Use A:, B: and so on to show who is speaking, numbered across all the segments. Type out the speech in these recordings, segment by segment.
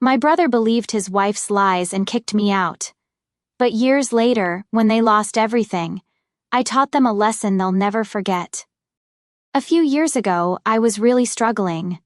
A: My brother believed his wife's lies and kicked me out. But years later, when they lost everything, I taught them a lesson they'll never forget. A few years ago, I was really struggling.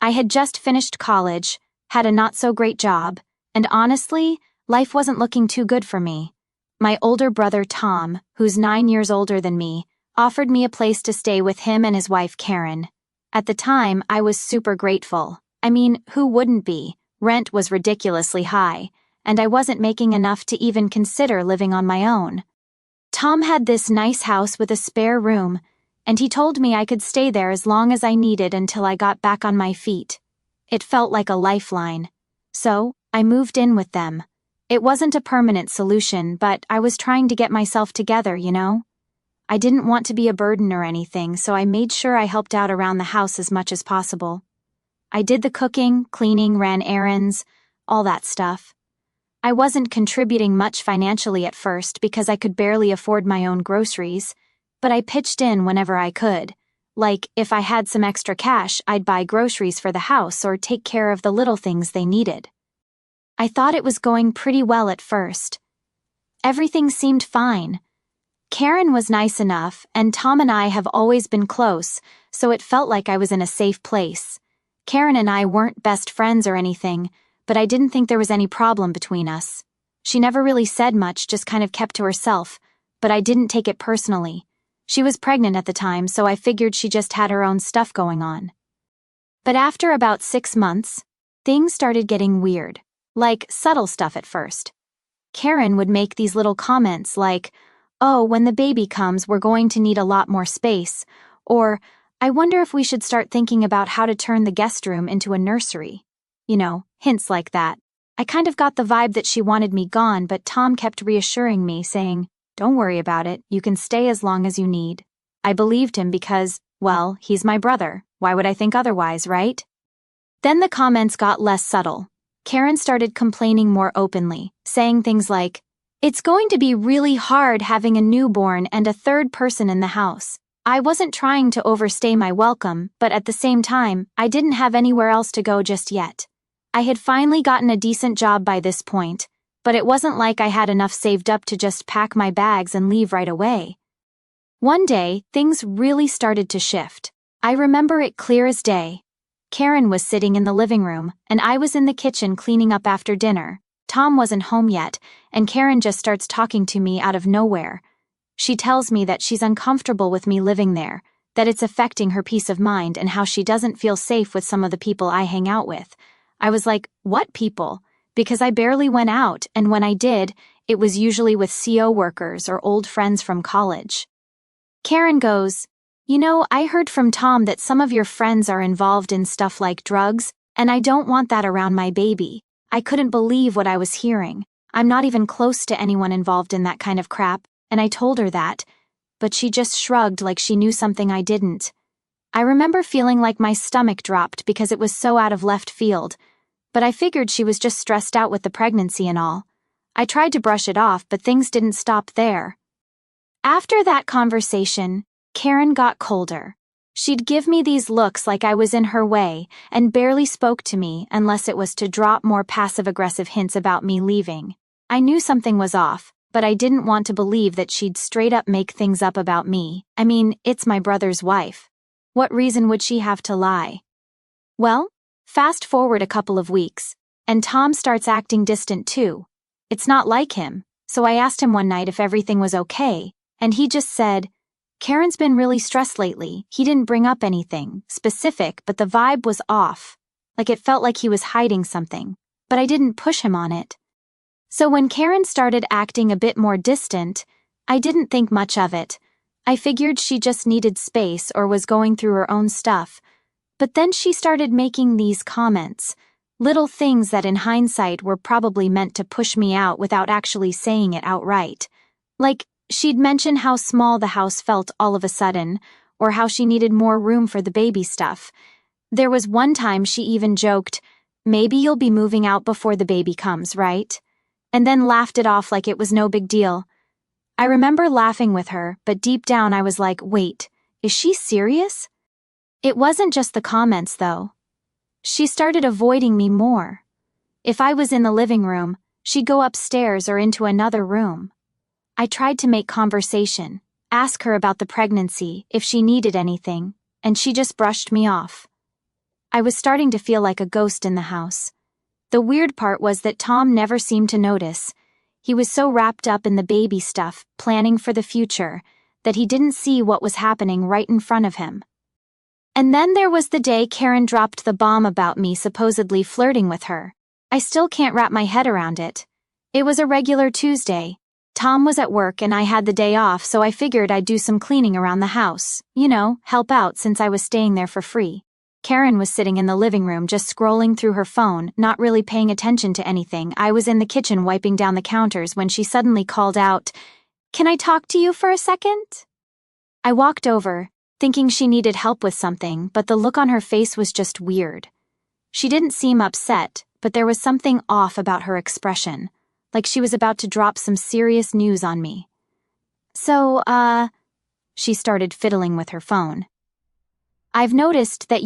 A: I had just finished college, had a not-so-great job, and honestly, life wasn't looking too good for me. My older brother Tom, who's 9 years older than me, offered me a place to stay with him and his wife Karen. At the time, I was super grateful. I mean, who wouldn't be? Rent was ridiculously high, and I wasn't making enough to even consider living on my own. Tom had this nice house with a spare room, and he told me I could stay there as long as I needed until I got back on my feet. It felt like a lifeline. So, I moved in with them. It wasn't a permanent solution, but I was trying to get myself together, you know? I didn't want to be a burden or anything, so I made sure I helped out around the house as much as possible. I did the cooking, cleaning, ran errands, all that stuff. I wasn't contributing much financially at first because I could barely afford my own groceries, but I pitched in whenever I could. Like, if I had some extra cash, I'd buy groceries for the house or take care of the little things they needed. I thought it was going pretty well at first. Everything seemed fine. Karen was nice enough, and Tom and I have always been close, so it felt like I was in a safe place. Karen and I weren't best friends or anything, but I didn't think there was any problem between us. She never really said much, just kind of kept to herself, but I didn't take it personally. She was pregnant at the time, so I figured she just had her own stuff going on. But after about 6 months, things started getting weird, like subtle stuff at first. Karen would make these little comments like, "Oh, when the baby comes, we're going to need a lot more space," or, "I wonder if we should start thinking about how to turn the guest room into a nursery." You know, hints like that. I kind of got the vibe that she wanted me gone, but Tom kept reassuring me, saying, "Don't worry about it, you can stay as long as you need." I believed him because, well, he's my brother. Why would I think otherwise, right? Then the comments got less subtle. Karen started complaining more openly, saying things like, "It's going to be really hard having a newborn and a third person in the house." I wasn't trying to overstay my welcome, but at the same time, I didn't have anywhere else to go just yet. I had finally gotten a decent job by this point, but it wasn't like I had enough saved up to just pack my bags and leave right away. One day, things really started to shift. I remember it clear as day. Karen was sitting in the living room, and I was in the kitchen cleaning up after dinner. Tom wasn't home yet, and Karen just starts talking to me out of nowhere. She tells me that she's uncomfortable with me living there, that it's affecting her peace of mind, and how she doesn't feel safe with some of the people I hang out with. I was like, "What people?" Because I barely went out, and when I did, it was usually with CO workers or old friends from college. Karen goes, "You know, I heard from Tom that some of your friends are involved in stuff like drugs, and I don't want that around my baby." I couldn't believe what I was hearing. I'm not even close to anyone involved in that kind of crap, and I told her that, but she just shrugged like she knew something I didn't. I remember feeling like my stomach dropped because it was so out of left field, but I figured she was just stressed out with the pregnancy and all. I tried to brush it off, but things didn't stop there. After that conversation, Karen got colder. She'd give me these looks like I was in her way and barely spoke to me unless it was to drop more passive-aggressive hints about me leaving. I knew something was off, but I didn't want to believe that she'd straight up make things up about me. I mean, it's my brother's wife. What reason would she have to lie? Well, fast forward a couple of weeks, and Tom starts acting distant too. It's not like him, so I asked him one night if everything was okay, and he just said, "Karen's been really stressed lately." He didn't bring up anything specific, but the vibe was off. Like it felt like he was hiding something, but I didn't push him on it. So when Karen started acting a bit more distant, I didn't think much of it. I figured she just needed space or was going through her own stuff. But then she started making these comments, little things that in hindsight were probably meant to push me out without actually saying it outright. Like, she'd mention how small the house felt all of a sudden, or how she needed more room for the baby stuff. There was one time she even joked, "Maybe you'll be moving out before the baby comes, right?" And then laughed it off like it was no big deal. I remember laughing with her, but deep down I was like, wait, is she serious? It wasn't just the comments, though. She started avoiding me more. If I was in the living room, she'd go upstairs or into another room. I tried to make conversation, ask her about the pregnancy, if she needed anything, and she just brushed me off. I was starting to feel like a ghost in the house. The weird part was that Tom never seemed to notice. He was so wrapped up in the baby stuff, planning for the future, that he didn't see what was happening right in front of him. And then there was the day Karen dropped the bomb about me supposedly flirting with her. I still can't wrap my head around it. It was a regular Tuesday. Tom was at work and I had the day off, so I figured I'd do some cleaning around the house. Help out since I was staying there for free. Karen was sitting in the living room just scrolling through her phone, not really paying attention to anything. I was in the kitchen wiping down the counters when she suddenly called out, "Can I talk to you for a second?" I walked over, thinking she needed help with something, but the look on her face was just weird. She didn't seem upset, but there was something off about her expression, like she was about to drop some serious news on me. "So, she started fiddling with her phone. "I've noticed that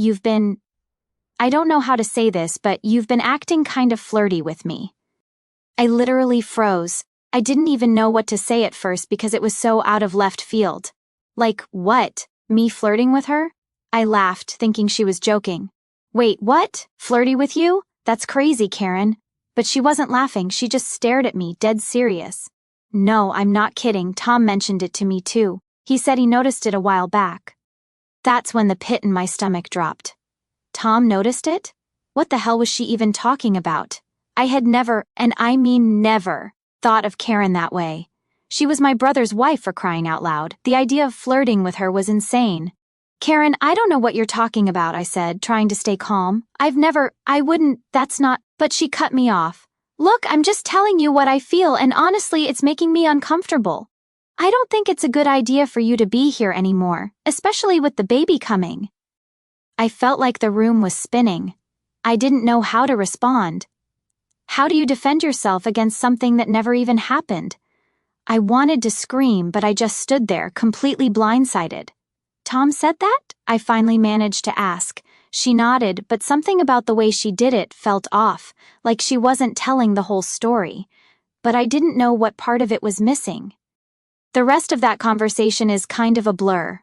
A: I don't know how to say this, but you've been acting kind of flirty with me." I literally froze. I didn't even know what to say at first because it was so out of left field. Like, what? Me flirting with her? I laughed, thinking she was joking. "Wait, what? Flirty with you? That's crazy, Karen." But she wasn't laughing, she just stared at me, dead serious. "No, I'm not kidding, Tom mentioned it to me too. He said he noticed it a while back." That's when the pit in my stomach dropped. Tom noticed it? What the hell was she even talking about? I had never, and I mean never, thought of Karen that way. She was my brother's wife, for crying out loud. The idea of flirting with her was insane. "Karen, I don't know what you're talking about," I said, trying to stay calm. I wouldn't, that's not," but she cut me off. "Look, I'm just telling you what I feel, and honestly, it's making me uncomfortable. I don't think it's a good idea for you to be here anymore, especially with the baby coming." I felt like the room was spinning. I didn't know how to respond. How do you defend yourself against something that never even happened? I wanted to scream, but I just stood there, completely blindsided. "Tom said that?" I finally managed to ask. She nodded, but something about the way she did it felt off, like she wasn't telling the whole story. But I didn't know what part of it was missing. The rest of that conversation is kind of a blur.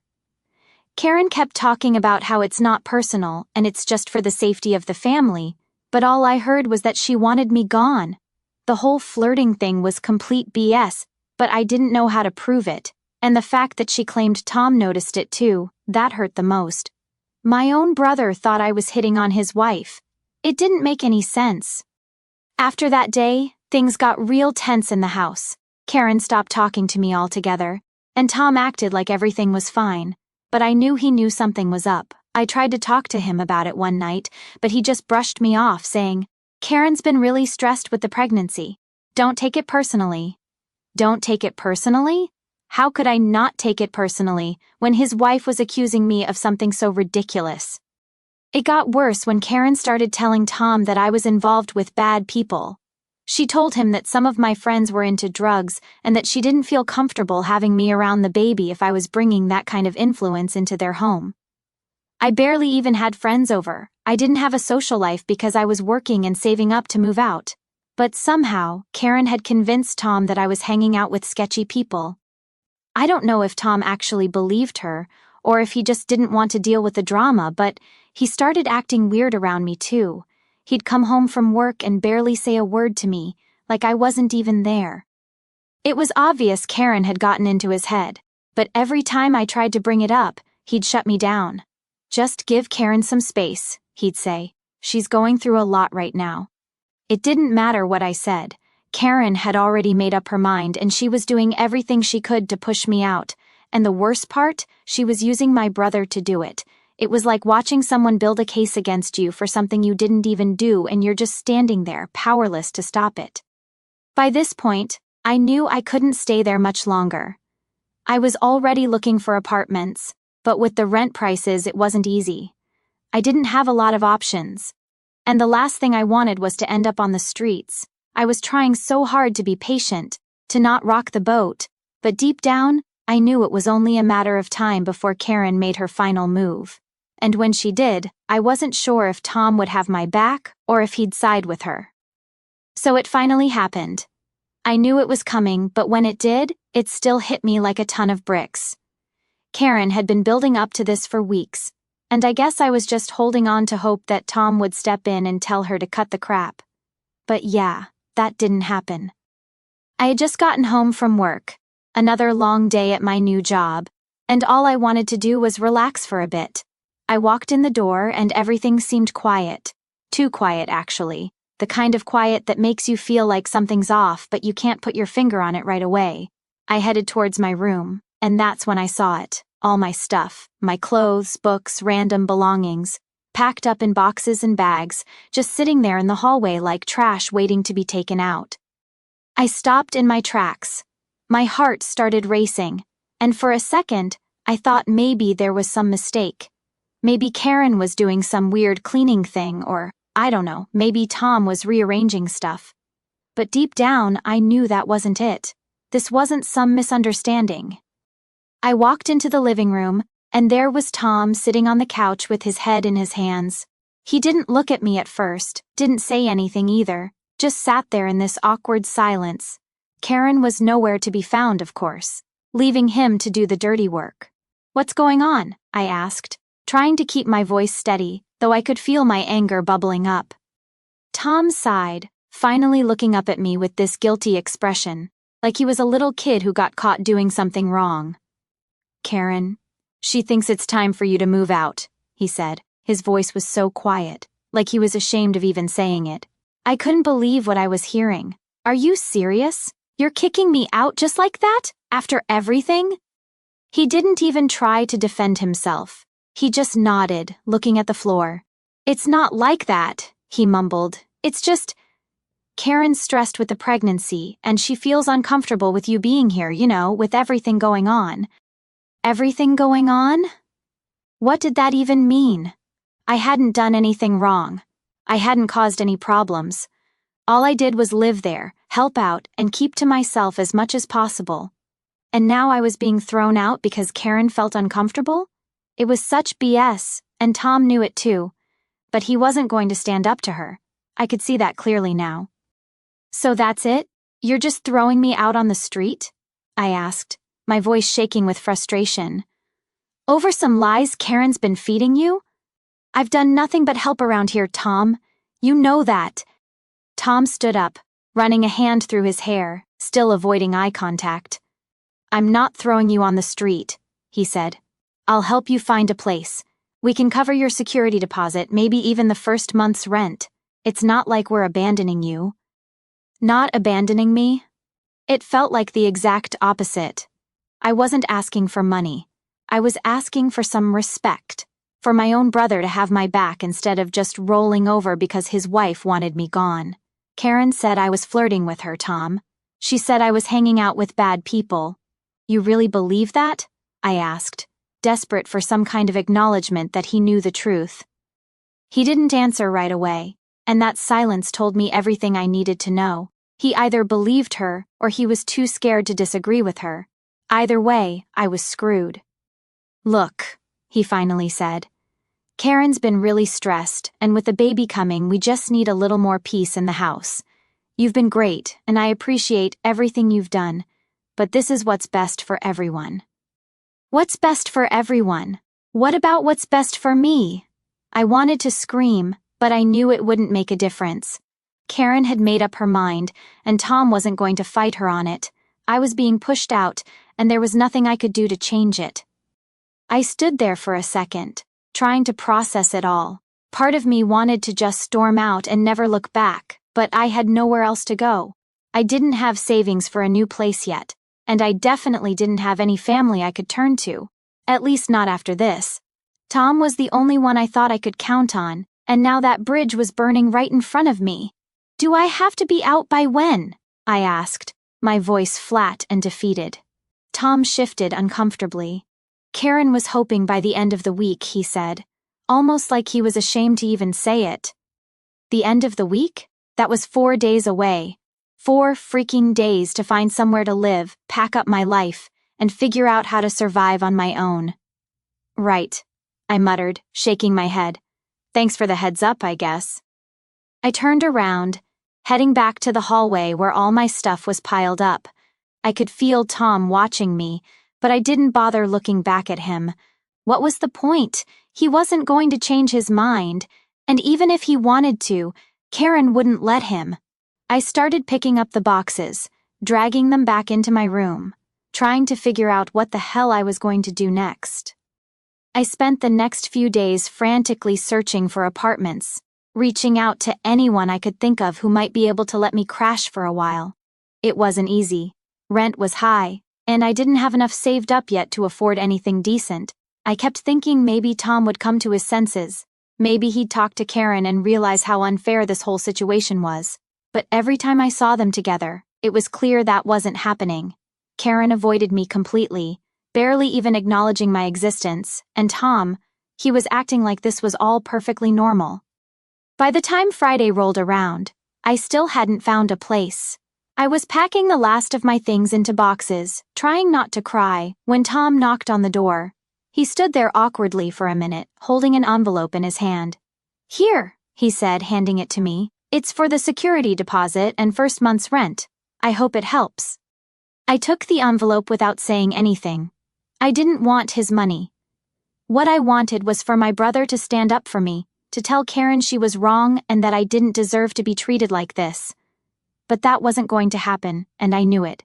A: Karen kept talking about how it's not personal and it's just for the safety of the family, but all I heard was that she wanted me gone. The whole flirting thing was complete BS, but I didn't know how to prove it, and the fact that she claimed Tom noticed it too, that hurt the most. My own brother thought I was hitting on his wife. It didn't make any sense. After that day, things got real tense in the house. Karen stopped talking to me altogether, and Tom acted like everything was fine, but I knew he knew something was up. I tried to talk to him about it one night, but he just brushed me off, saying, "Karen's been really stressed with the pregnancy. Don't take it personally." Don't take it personally? How could I not take it personally when his wife was accusing me of something so ridiculous? It got worse when Karen started telling Tom that I was involved with bad people. She told him that some of my friends were into drugs and that she didn't feel comfortable having me around the baby if I was bringing that kind of influence into their home. I barely even had friends over. I didn't have a social life because I was working and saving up to move out. But somehow, Karen had convinced Tom that I was hanging out with sketchy people. I don't know if Tom actually believed her, or if he just didn't want to deal with the drama, but he started acting weird around me too. He'd come home from work and barely say a word to me, like I wasn't even there. It was obvious Karen had gotten into his head, but every time I tried to bring it up, he'd shut me down. "Just give Karen some space," he'd say. "She's going through a lot right now." It didn't matter what I said. Karen had already made up her mind and she was doing everything she could to push me out. And the worst part, she was using my brother to do it. It was like watching someone build a case against you for something you didn't even do and you're just standing there, powerless to stop it. By this point, I knew I couldn't stay there much longer. I was already looking for apartments, but with the rent prices it wasn't easy. I didn't have a lot of options. And the last thing I wanted was to end up on the streets. I was trying so hard to be patient, to not rock the boat, but deep down, I knew it was only a matter of time before Karen made her final move. And when she did, I wasn't sure if Tom would have my back or if he'd side with her. So it finally happened. I knew it was coming, but when it did, it still hit me like a ton of bricks. Karen had been building up to this for weeks, and I guess I was just holding on to hope that Tom would step in and tell her to cut the crap. But yeah, that didn't happen. I had just gotten home from work, another long day at my new job, and all I wanted to do was relax for a bit. I walked in the door and everything seemed quiet. Too quiet, actually. The kind of quiet that makes you feel like something's off, but you can't put your finger on it right away. I headed towards my room, and that's when I saw it. All my stuff, my clothes, books, random belongings, packed up in boxes and bags, just sitting there in the hallway like trash waiting to be taken out. I stopped in my tracks. My heart started racing, and for a second, I thought maybe there was some mistake. Maybe Karen was doing some weird cleaning thing, or, I don't know, maybe Tom was rearranging stuff. But deep down, I knew that wasn't it. This wasn't some misunderstanding. I walked into the living room, and there was Tom sitting on the couch with his head in his hands. He didn't look at me at first, didn't say anything either, just sat there in this awkward silence. Karen was nowhere to be found, of course, leaving him to do the dirty work. "What's going on?" I asked, trying to keep my voice steady, though I could feel my anger bubbling up. Tom sighed, finally looking up at me with this guilty expression, like he was a little kid who got caught doing something wrong. "Karen, she thinks it's time for you to move out," he said. His voice was so quiet, like he was ashamed of even saying it. I couldn't believe what I was hearing. "Are you serious? You're kicking me out just like that? After everything?" He didn't even try to defend himself. He just nodded, looking at the floor. "It's not like that," he mumbled. "It's just... Karen's stressed with the pregnancy, and she feels uncomfortable with you being here, with everything going on." Everything going on? What did that even mean? I hadn't done anything wrong. I hadn't caused any problems. All I did was live there, help out, and keep to myself as much as possible. And now I was being thrown out because Karen felt uncomfortable? It was such BS, and Tom knew it too. But he wasn't going to stand up to her. I could see that clearly now. "So that's it? You're just throwing me out on the street?" I asked, my voice shaking with frustration. "Over some lies Karen's been feeding you? I've done nothing but help around here, Tom. You know that." Tom stood up, running a hand through his hair, still avoiding eye contact. "I'm not throwing you on the street," he said. "I'll help you find a place. We can cover your security deposit, maybe even the first month's rent. It's not like we're abandoning you." Not abandoning me? It felt like the exact opposite. I wasn't asking for money. I was asking for some respect. For my own brother to have my back instead of just rolling over because his wife wanted me gone. Karen said I was flirting with her, Tom. She said I was hanging out with bad people. "You really believe that?" I asked, desperate for some kind of acknowledgement that he knew the truth. He didn't answer right away, and that silence told me everything I needed to know. He either believed her or he was too scared to disagree with her. Either way, I was screwed. "Look," he finally said. "Karen's been really stressed, and with the baby coming, we just need a little more peace in the house. You've been great, and I appreciate everything you've done, but this is what's best for everyone." What's best for everyone? What about what's best for me? I wanted to scream, but I knew it wouldn't make a difference. Karen had made up her mind, and Tom wasn't going to fight her on it. I was being pushed out, and there was nothing I could do to change it. I stood there for a second, trying to process it all. Part of me wanted to just storm out and never look back, but I had nowhere else to go. I didn't have savings for a new place yet, and I definitely didn't have any family I could turn to. At least not after this. Tom was the only one I thought I could count on, and now that bridge was burning right in front of me. "Do I have to be out by when?" I asked, my voice flat and defeated. Tom shifted uncomfortably. "Karen was hoping by the end of the week," he said, almost like he was ashamed to even say it. The end of the week? That was 4 days away. 4 freaking days to find somewhere to live, pack up my life, and figure out how to survive on my own. "Right," I muttered, shaking my head. "Thanks for the heads up, I guess." I turned around, heading back to the hallway where all my stuff was piled up. I could feel Tom watching me, but I didn't bother looking back at him. What was the point? He wasn't going to change his mind, and even if he wanted to, Karen wouldn't let him. I started picking up the boxes, dragging them back into my room, trying to figure out what the hell I was going to do next. I spent the next few days frantically searching for apartments, reaching out to anyone I could think of who might be able to let me crash for a while. It wasn't easy. Rent was high, and I didn't have enough saved up yet to afford anything decent. I kept thinking maybe Tom would come to his senses. Maybe he'd talk to Karen and realize how unfair this whole situation was. But every time I saw them together, it was clear that wasn't happening. Karen avoided me completely, barely even acknowledging my existence, and Tom, he was acting like this was all perfectly normal. By the time Friday rolled around, I still hadn't found a place. I was packing the last of my things into boxes, trying not to cry, when Tom knocked on the door. He stood there awkwardly for a minute, holding an envelope in his hand. "Here," he said, handing it to me. "It's for the security deposit and first month's rent. I hope it helps." I took the envelope without saying anything. I didn't want his money. What I wanted was for my brother to stand up for me, to tell Karen she was wrong and that I didn't deserve to be treated like this. But that wasn't going to happen, and I knew it.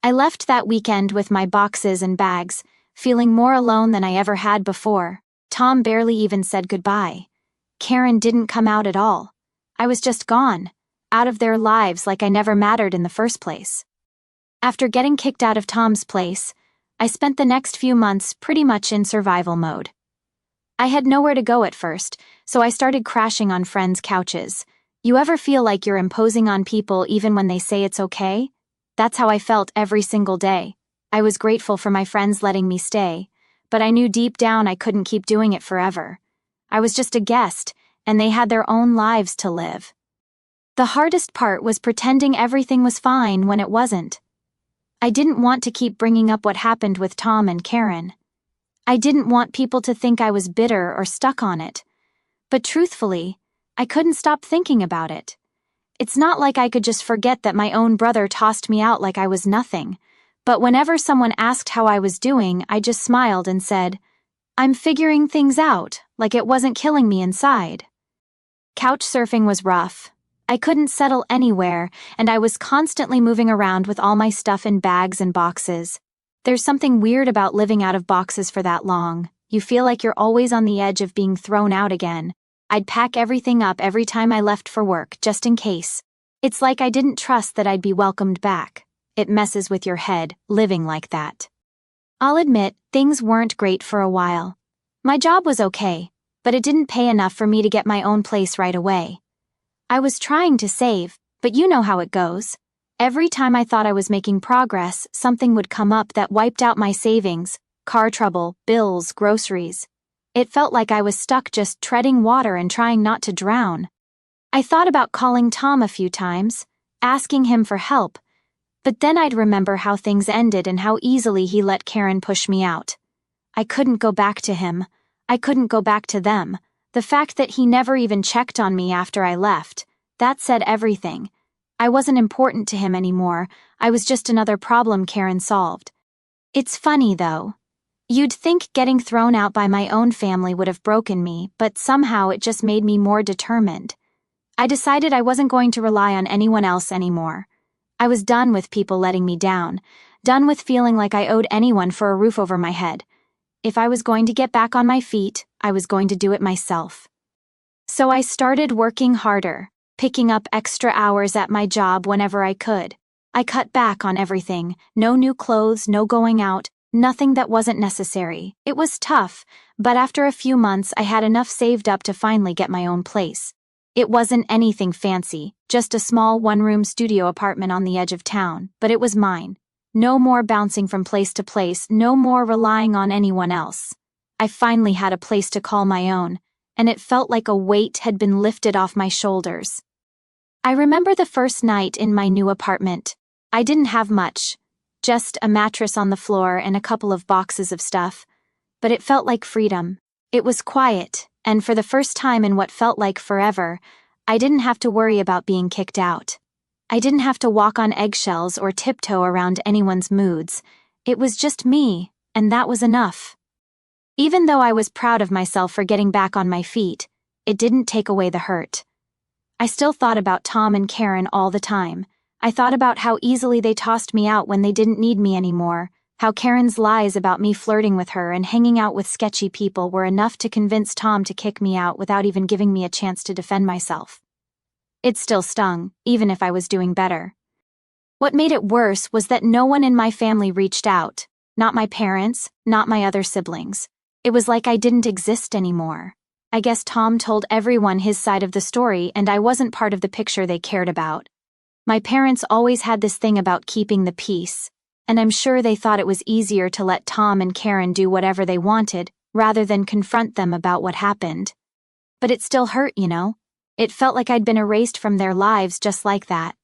A: I left that weekend with my boxes and bags, feeling more alone than I ever had before. Tom barely even said goodbye. Karen didn't come out at all. I was just gone, out of their lives like I never mattered in the first place. After getting kicked out of Tom's place, I spent the next few months pretty much in survival mode. I had nowhere to go at first, so I started crashing on friends' couches. You ever feel like you're imposing on people even when they say it's okay? That's how I felt every single day. I was grateful for my friends letting me stay, but I knew deep down I couldn't keep doing it forever. I was just a guest, and they had their own lives to live. The hardest part was pretending everything was fine when it wasn't. I didn't want to keep bringing up what happened with Tom and Karen. I didn't want people to think I was bitter or stuck on it. But truthfully, I couldn't stop thinking about it. It's not like I could just forget that my own brother tossed me out like I was nothing. But whenever someone asked how I was doing, I just smiled and said, "I'm figuring things out," like it wasn't killing me inside. Couch surfing was rough. I couldn't settle anywhere, and I was constantly moving around with all my stuff in bags and boxes. There's something weird about living out of boxes for that long. You feel like you're always on the edge of being thrown out again. I'd pack everything up every time I left for work, just in case. It's like I didn't trust that I'd be welcomed back. It messes with your head, living like that. I'll admit, things weren't great for a while. My job was okay, but it didn't pay enough for me to get my own place right away. I was trying to save, but you know how it goes. Every time I thought I was making progress, something would come up that wiped out my savings: car trouble, bills, groceries. It felt like I was stuck just treading water and trying not to drown. I thought about calling Tom a few times, asking him for help, but then I'd remember how things ended and how easily he let Karen push me out. I couldn't go back to him. I couldn't go back to them. The fact that he never even checked on me after I left, that said everything. I wasn't important to him anymore. I was just another problem Karen solved. It's funny, though. You'd think getting thrown out by my own family would have broken me, but somehow it just made me more determined. I decided I wasn't going to rely on anyone else anymore. I was done with people letting me down, done with feeling like I owed anyone for a roof over my head. If I was going to get back on my feet, I was going to do it myself. So I started working harder, picking up extra hours at my job whenever I could. I cut back on everything: no new clothes, no going out, nothing that wasn't necessary. It was tough, but after a few months I had enough saved up to finally get my own place. It wasn't anything fancy, just a small one-room studio apartment on the edge of town, but it was mine. No more bouncing from place to place, no more relying on anyone else. I finally had a place to call my own, and it felt like a weight had been lifted off my shoulders. I remember the first night in my new apartment. I didn't have much, just a mattress on the floor and a couple of boxes of stuff, but it felt like freedom. It was quiet, and for the first time in what felt like forever, I didn't have to worry about being kicked out. I didn't have to walk on eggshells or tiptoe around anyone's moods. It was just me, and that was enough. Even though I was proud of myself for getting back on my feet, it didn't take away the hurt. I still thought about Tom and Karen all the time. I thought about how easily they tossed me out when they didn't need me anymore, how Karen's lies about me flirting with her and hanging out with sketchy people were enough to convince Tom to kick me out without even giving me a chance to defend myself. It still stung, even if I was doing better. What made it worse was that no one in my family reached out. Not my parents, not my other siblings. It was like I didn't exist anymore. I guess Tom told everyone his side of the story and I wasn't part of the picture they cared about. My parents always had this thing about keeping the peace, and I'm sure they thought it was easier to let Tom and Karen do whatever they wanted rather than confront them about what happened. But it still hurt, you know? It felt like I'd been erased from their lives just like that.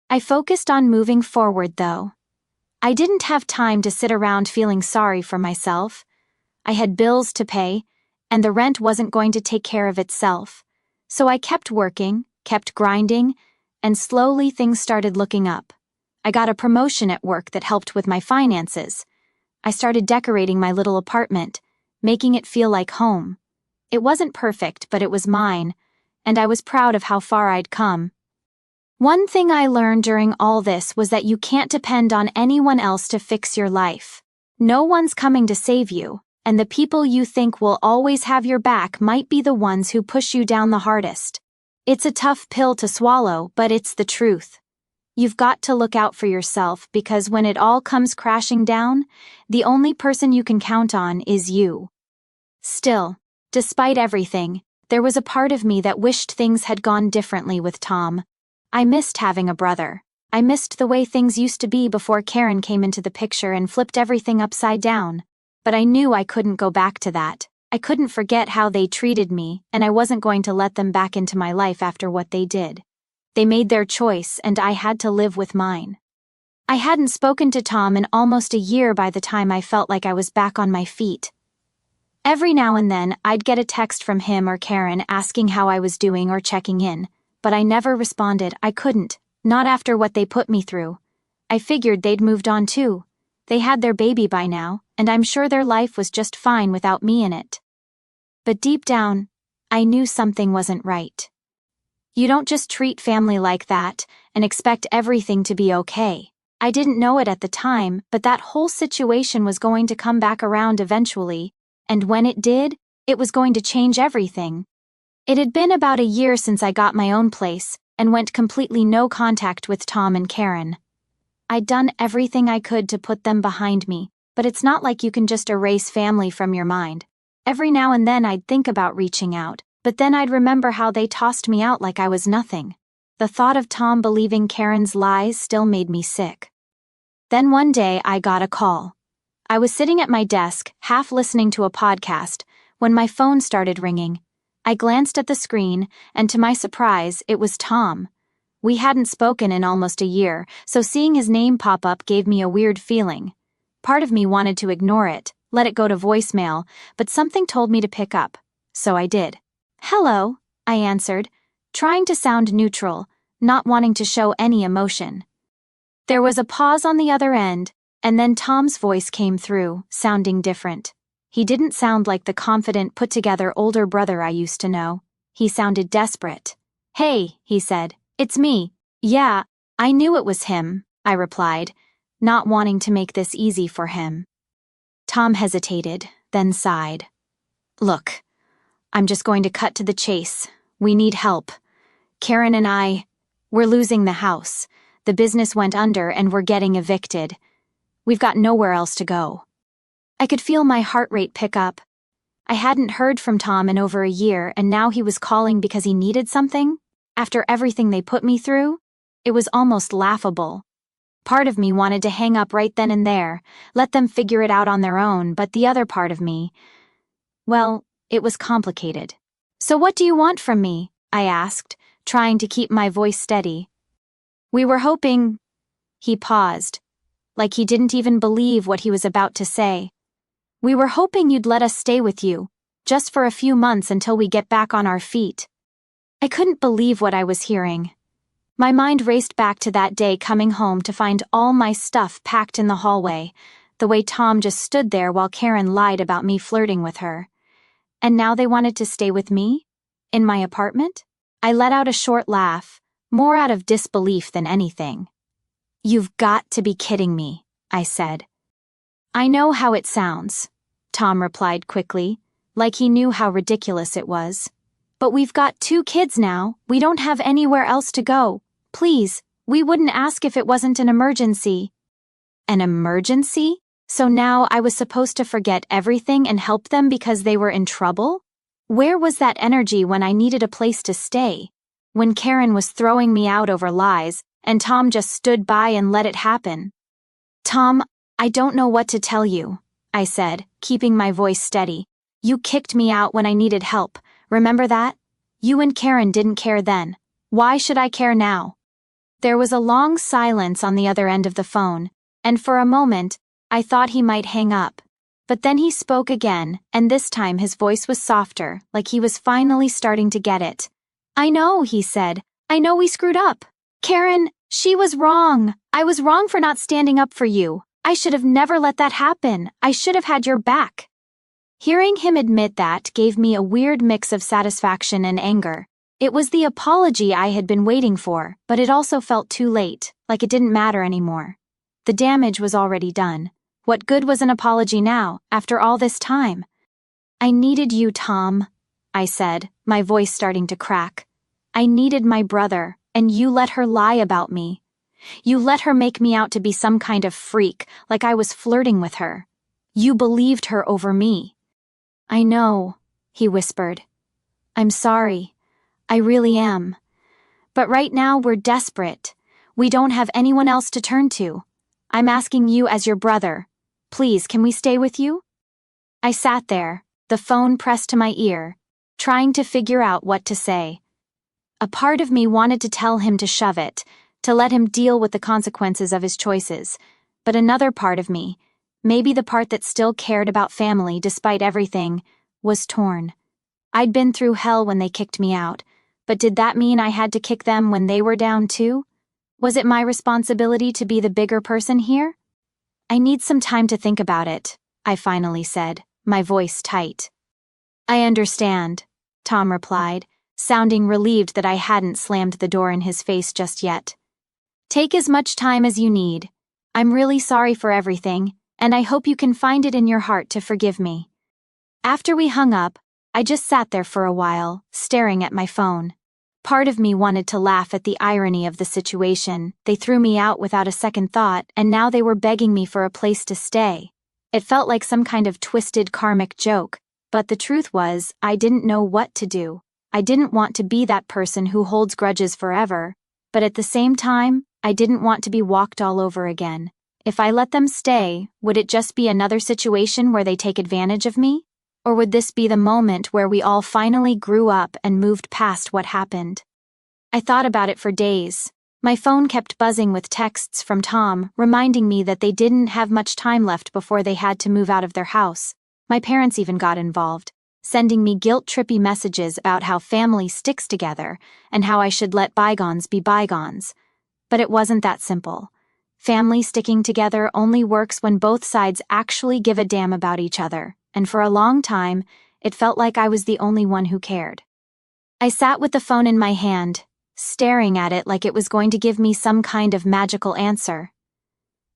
A: I focused on moving forward, though. I didn't have time to sit around feeling sorry for myself. I had bills to pay, and the rent wasn't going to take care of itself. So I kept working, kept grinding, and slowly things started looking up. I got a promotion at work that helped with my finances. I started decorating my little apartment, making it feel like home. It wasn't perfect, but it was mine, and I was proud of how far I'd come. One thing I learned during all this was that you can't depend on anyone else to fix your life. No one's coming to save you, and the people you think will always have your back might be the ones who push you down the hardest. It's a tough pill to swallow, but it's the truth. You've got to look out for yourself because when it all comes crashing down, the only person you can count on is you. Still, despite everything, there was a part of me that wished things had gone differently with Tom. I missed having a brother. I missed the way things used to be before Karen came into the picture and flipped everything upside down. But I knew I couldn't go back to that. I couldn't forget how they treated me, and I wasn't going to let them back into my life after what they did. They made their choice, and I had to live with mine. I hadn't spoken to Tom in almost a year by the time I felt like I was back on my feet. Every now and then, I'd get a text from him or Karen asking how I was doing or checking in, but I never responded. I couldn't, not after what they put me through. I figured they'd moved on too. They had their baby by now, and I'm sure their life was just fine without me in it. But deep down, I knew something wasn't right. You don't just treat family like that and expect everything to be okay. I didn't know it at the time, but that whole situation was going to come back around eventually. And when it did, it was going to change everything. It had been about a year since I got my own place and went completely no contact with Tom and Karen. I'd done everything I could to put them behind me, but it's not like you can just erase family from your mind. Every now and then I'd think about reaching out, but then I'd remember how they tossed me out like I was nothing. The thought of Tom believing Karen's lies still made me sick. Then one day I got a call. I was sitting at my desk, half listening to a podcast, when my phone started ringing. I glanced at the screen, and to my surprise, it was Tom. We hadn't spoken in almost a year, so seeing his name pop up gave me a weird feeling. Part of me wanted to ignore it, let it go to voicemail, but something told me to pick up, so I did. "Hello," I answered, trying to sound neutral, not wanting to show any emotion. There was a pause on the other end, and then Tom's voice came through, sounding different. He didn't sound like the confident, put-together older brother I used to know. He sounded desperate. "Hey," he said, "it's me." "Yeah, I knew it was him," I replied, not wanting to make this easy for him. Tom hesitated, then sighed. "Look, I'm just going to cut to the chase. We need help. Karen and we're losing the house. The business went under and we're getting evicted. We've got nowhere else to go." I could feel my heart rate pick up. I hadn't heard from Tom in over a year, and now he was calling because he needed something? After everything they put me through? It was almost laughable. Part of me wanted to hang up right then and there, let them figure it out on their own, but the other part of me, well, it was complicated. "So what do you want from me?" I asked, trying to keep my voice steady. "We were hoping—" He paused, like he didn't even believe what he was about to say. "We were hoping you'd let us stay with you, just for a few months until we get back on our feet." I couldn't believe what I was hearing. My mind raced back to that day coming home to find all my stuff packed in the hallway, the way Tom just stood there while Karen lied about me flirting with her. And now they wanted to stay with me? In my apartment? I let out a short laugh, more out of disbelief than anything. "You've got to be kidding me," I said. "I know how it sounds," Tom replied quickly, like he knew how ridiculous it was. "But we've got 2 kids now, we don't have anywhere else to go. Please, we wouldn't ask if it wasn't an emergency." An emergency? So now I was supposed to forget everything and help them because they were in trouble? Where was that energy when I needed a place to stay? When Karen was throwing me out over lies, and Tom just stood by and let it happen? "Tom, I don't know what to tell you," I said, keeping my voice steady. "You kicked me out when I needed help. Remember that? You and Karen didn't care then. Why should I care now?" There was a long silence on the other end of the phone, and for a moment, I thought he might hang up. But then he spoke again, and this time his voice was softer, like he was finally starting to get it. "I know," he said. "I know we screwed up. Karen, she was wrong. I was wrong for not standing up for you. I should have never let that happen. I should have had your back." Hearing him admit that gave me a weird mix of satisfaction and anger. It was the apology I had been waiting for, but it also felt too late, like it didn't matter anymore. The damage was already done. What good was an apology now, after all this time? "I needed you, Tom," I said, my voice starting to crack. "I needed my brother, and you let her lie about me. You let her make me out to be some kind of freak, like I was flirting with her. You believed her over me." "I know," he whispered. "I'm sorry. I really am. But right now we're desperate. We don't have anyone else to turn to. I'm asking you as your brother. Please, can we stay with you?" I sat there, the phone pressed to my ear, trying to figure out what to say. A part of me wanted to tell him to shove it, to let him deal with the consequences of his choices, but another part of me, maybe the part that still cared about family despite everything, was torn. I'd been through hell when they kicked me out, but did that mean I had to kick them when they were down too? Was it my responsibility to be the bigger person here? "I need some time to think about it," I finally said, my voice tight. "I understand," Tom replied, sounding relieved that I hadn't slammed the door in his face just yet. "Take as much time as you need. I'm really sorry for everything, and I hope you can find it in your heart to forgive me." After we hung up, I just sat there for a while, staring at my phone. Part of me wanted to laugh at the irony of the situation. They threw me out without a second thought, and now they were begging me for a place to stay. It felt like some kind of twisted karmic joke, but the truth was, I didn't know what to do. I didn't want to be that person who holds grudges forever, but at the same time, I didn't want to be walked all over again. If I let them stay, would it just be another situation where they take advantage of me? Or would this be the moment where we all finally grew up and moved past what happened? I thought about it for days. My phone kept buzzing with texts from Tom, reminding me that they didn't have much time left before they had to move out of their house. My parents even got involved, sending me guilt-trippy messages about how family sticks together and how I should let bygones be bygones. But it wasn't that simple. Family sticking together only works when both sides actually give a damn about each other, and for a long time, it felt like I was the only one who cared. I sat with the phone in my hand, staring at it like it was going to give me some kind of magical answer.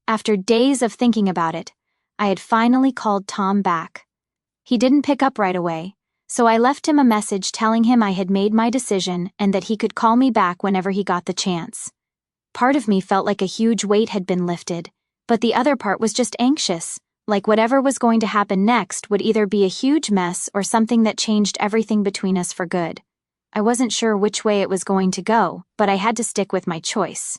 A: After days of thinking about it, I had finally called Tom back. He didn't pick up right away, so I left him a message telling him I had made my decision and that he could call me back whenever he got the chance. Part of me felt like a huge weight had been lifted, but the other part was just anxious, like whatever was going to happen next would either be a huge mess or something that changed everything between us for good. I wasn't sure which way it was going to go, but I had to stick with my choice.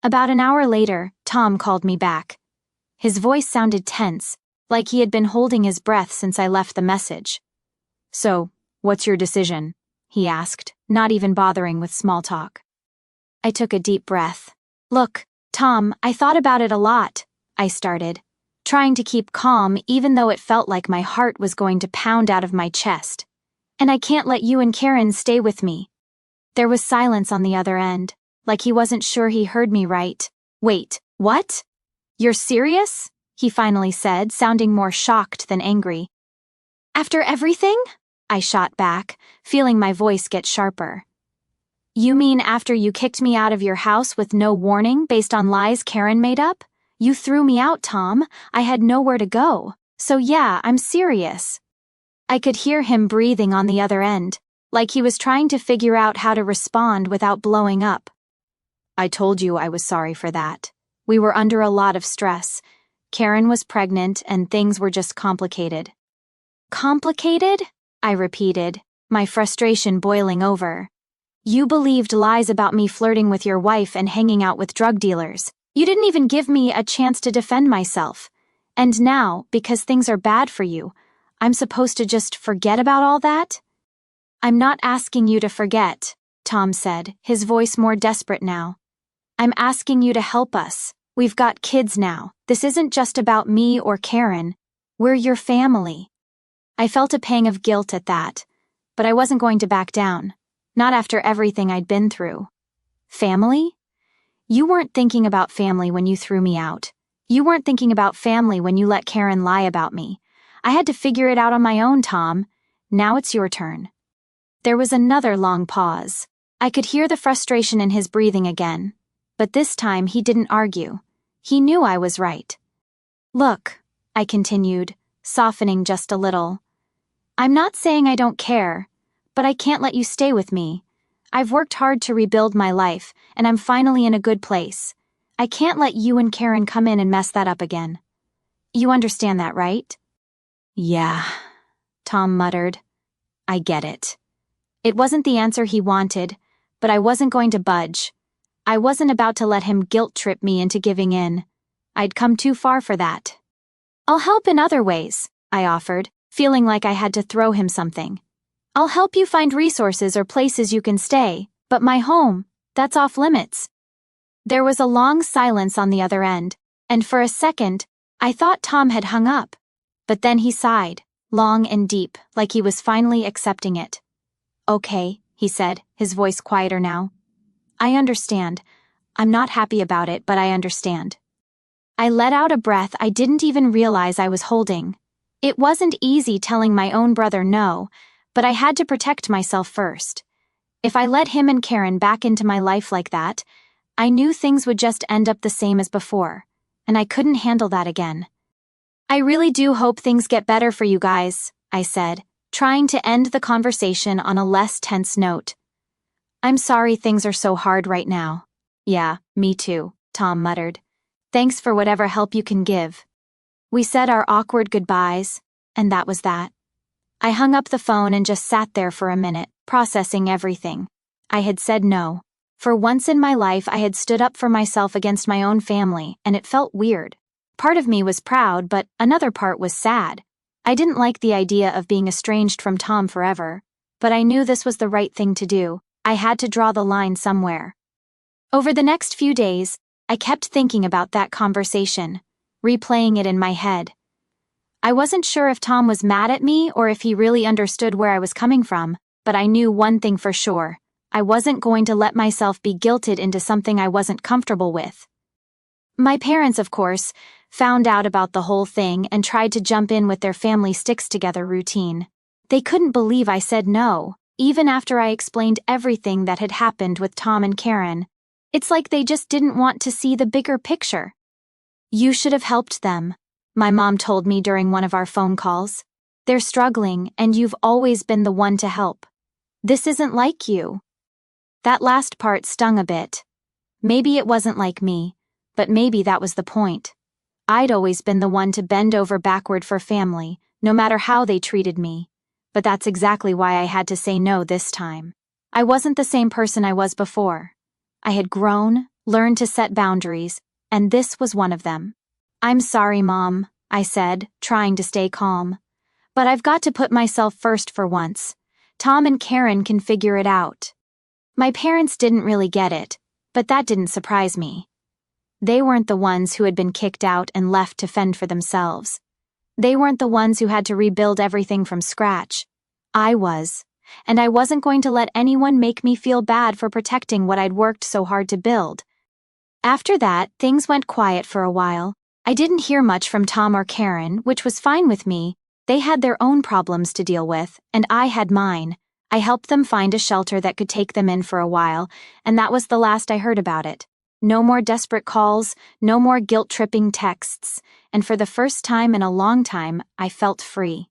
A: About an hour later, Tom called me back. His voice sounded tense, like he had been holding his breath since I left the message. "So, what's your decision?" he asked, not even bothering with small talk. I took a deep breath. "Look, Tom, I thought about it a lot," I started, trying to keep calm even though it felt like my heart was going to pound out of my chest. "And I can't let you and Karen stay with me. There was silence on the other end, like he wasn't sure he heard me right. "Wait, what? You're serious?" he finally said, sounding more shocked than angry. "After everything?" I shot back, feeling my voice get sharper. "You mean after you kicked me out of your house with no warning based on lies Karen made up? You threw me out, Tom. I had nowhere to go. So yeah, I'm serious." I could hear him breathing on the other end, like he was trying to figure out how to respond without blowing up. "I told you I was sorry for that. We were under a lot of stress. Karen was pregnant and things were just complicated." "Complicated?" I repeated, my frustration boiling over. "You believed lies about me flirting with your wife and hanging out with drug dealers. You didn't even give me a chance to defend myself. And now, because things are bad for you, I'm supposed to just forget about all that?" "I'm not asking you to forget," Tom said, his voice more desperate now. "I'm asking you to help us. We've got kids now. This isn't just about me or Karen. We're your family." I felt a pang of guilt at that, but I wasn't going to back down. Not after everything I'd been through. "Family? You weren't thinking about family when you threw me out. You weren't thinking about family when you let Karen lie about me. I had to figure it out on my own, Tom. Now it's your turn." There was another long pause. I could hear the frustration in his breathing again, but this time he didn't argue. He knew I was right. "Look," I continued, softening just a little. "I'm not saying I don't care, but I can't let you stay with me. I've worked hard to rebuild my life, and I'm finally in a good place. I can't let you and Karen come in and mess that up again. You understand that, right?" "Yeah," Tom muttered. "I get it." It wasn't the answer he wanted, but I wasn't going to budge. I wasn't about to let him guilt-trip me into giving in. I'd come too far for that. "I'll help in other ways," I offered, feeling like I had to throw him something. "I'll help you find resources or places you can stay, but my home, that's off limits." There was a long silence on the other end, and for a second, I thought Tom had hung up. But then he sighed, long and deep, like he was finally accepting it. "Okay," he said, his voice quieter now. "I understand. I'm not happy about it, but I understand." I let out a breath I didn't even realize I was holding. It wasn't easy telling my own brother no, but I had to protect myself first. If I let him and Karen back into my life like that, I knew things would just end up the same as before, and I couldn't handle that again. "I really do hope things get better for you guys," I said, trying to end the conversation on a less tense note. "I'm sorry things are so hard right now." "Yeah, me too," Tom muttered. "Thanks for whatever help you can give." We said our awkward goodbyes, and that was that. I hung up the phone and just sat there for a minute, processing everything. I had said no. For once in my life I had stood up for myself against my own family, and it felt weird. Part of me was proud, but another part was sad. I didn't like the idea of being estranged from Tom forever, but I knew this was the right thing to do. I had to draw the line somewhere. Over the next few days, I kept thinking about that conversation, replaying it in my head. I wasn't sure if Tom was mad at me or if he really understood where I was coming from, but I knew one thing for sure. I wasn't going to let myself be guilted into something I wasn't comfortable with. My parents, of course, found out about the whole thing and tried to jump in with their family sticks-together routine. They couldn't believe I said no, even after I explained everything that had happened with Tom and Karen. It's like they just didn't want to see the bigger picture. "You should have helped them," my mom told me during one of our phone calls. "They're struggling, and you've always been the one to help. This isn't like you." That last part stung a bit. Maybe it wasn't like me, but maybe that was the point. I'd always been the one to bend over backward for family, no matter how they treated me. But that's exactly why I had to say no this time. I wasn't the same person I was before. I had grown, learned to set boundaries, and this was one of them. "I'm sorry, Mom," I said, trying to stay calm. "But I've got to put myself first for once. Tom and Karen can figure it out." My parents didn't really get it, but that didn't surprise me. They weren't the ones who had been kicked out and left to fend for themselves. They weren't the ones who had to rebuild everything from scratch. I was, and I wasn't going to let anyone make me feel bad for protecting what I'd worked so hard to build. After that, things went quiet for a while. I didn't hear much from Tom or Karen, which was fine with me. They had their own problems to deal with, and I had mine. I helped them find a shelter that could take them in for a while, and that was the last I heard about it. No more desperate calls, no more guilt-tripping texts, and for the first time in a long time, I felt free.